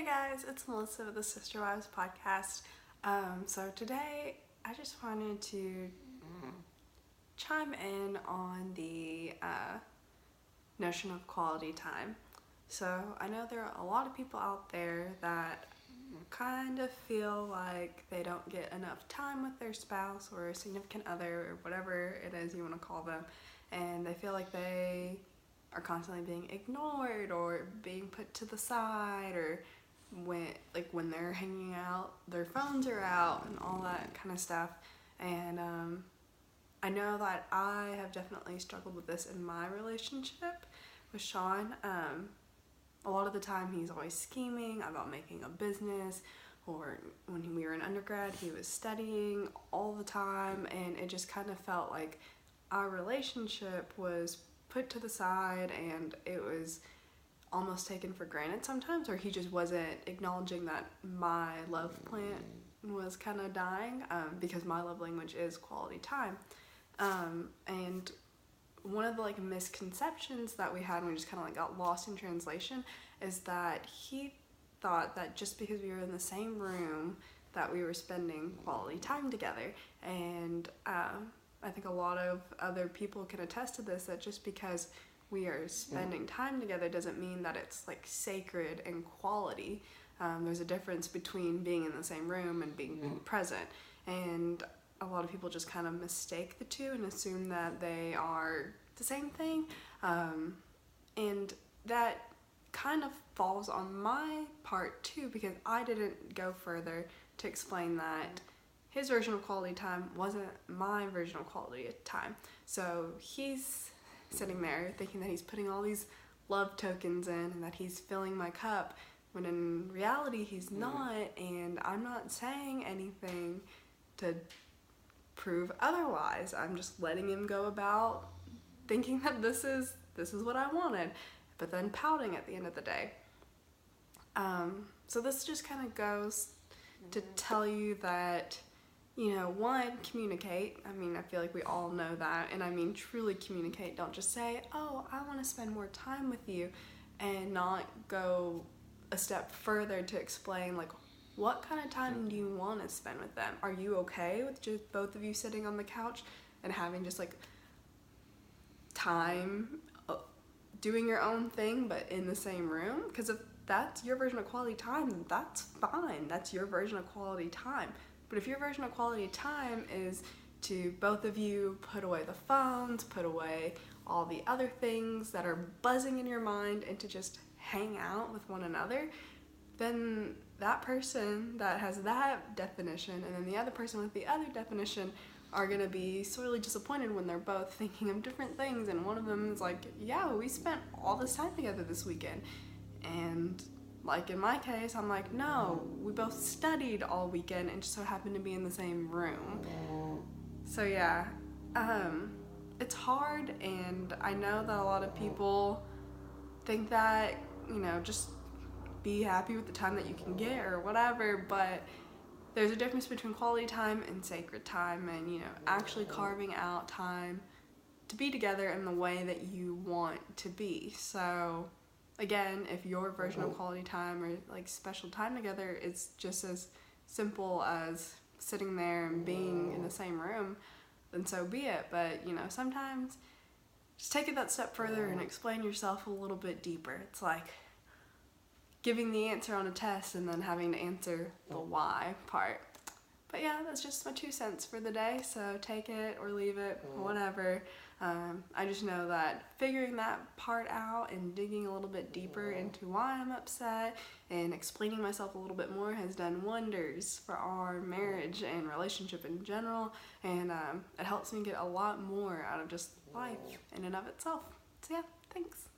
Hey guys, it's Melissa with the Sister Wives podcast. So today I just wanted to chime in on the notion of quality time. So I know there are a lot of people out there that kind of feel like they don't get enough time with their spouse or significant other or whatever it is you want to call them, and they feel like they are constantly being ignored or being put to the side, or when they're hanging out, their phones are out and all that kind of stuff. And I know that I have definitely struggled with this in my relationship with Sean. A lot of the time he's always scheming about making a business, or when we were in undergrad he was studying all the time, and it just kind of felt like our relationship was put to the side and it was almost taken for granted sometimes, or he just wasn't acknowledging that my love plant was kind of dying, because my love language is quality time. And one of the misconceptions that we had, and we just kind of got lost in translation, is that he thought that just because we were in the same room that we were spending quality time together. And I think a lot of other people can attest to this, that just because we are spending time together doesn't mean that it's sacred and quality. There's a difference between being in the same room and being present, and a lot of people just kind of mistake the two and assume that they are the same thing, and that kind of falls on my part too, because I didn't go further to explain that his version of quality time wasn't my version of quality time. So he's sitting there thinking that he's putting all these love tokens in and that he's filling my cup, when in reality he's not, and I'm not saying anything to prove otherwise. I'm just letting him go about thinking that this is what I wanted, but then pouting at the end of the day. So this just kind of goes to tell you that, one, communicate. I mean, I feel like we all know that, and I mean truly communicate. Don't just say, oh, I want to spend more time with you, and not go a step further to explain what kind of time do you want to spend with them? Are you okay with just both of you sitting on the couch and having just time doing your own thing but in the same room? Because if that's your version of quality time, then that's fine. That's your version of quality time. But if your version of quality time is to both of you put away the phones, put away all the other things that are buzzing in your mind, and to just hang out with one another, then that person that has that definition and then the other person with the other definition are going to be sorely disappointed when they're both thinking of different things, and one of them is like, yeah, we spent all this time together this weekend, and in my case, I'm like, no, we both studied all weekend and just so happened to be in the same room. So yeah, it's hard, and I know that a lot of people think that, just be happy with the time that you can get or whatever, but there's a difference between quality time and sacred time, and actually carving out time to be together in the way that you want to be. So again, if your version of quality time or special time together is just as simple as sitting there and being in the same room, then so be it. But sometimes just take it that step further and explain yourself a little bit deeper. It's like giving the answer on a test and then having to answer the why part. But yeah, that's just my 2 cents for the day, so take it or leave it, whatever. I just know that figuring that part out and digging a little bit deeper into why I'm upset and explaining myself a little bit more has done wonders for our marriage and relationship in general, and it helps me get a lot more out of just life in and of itself. So yeah, thanks.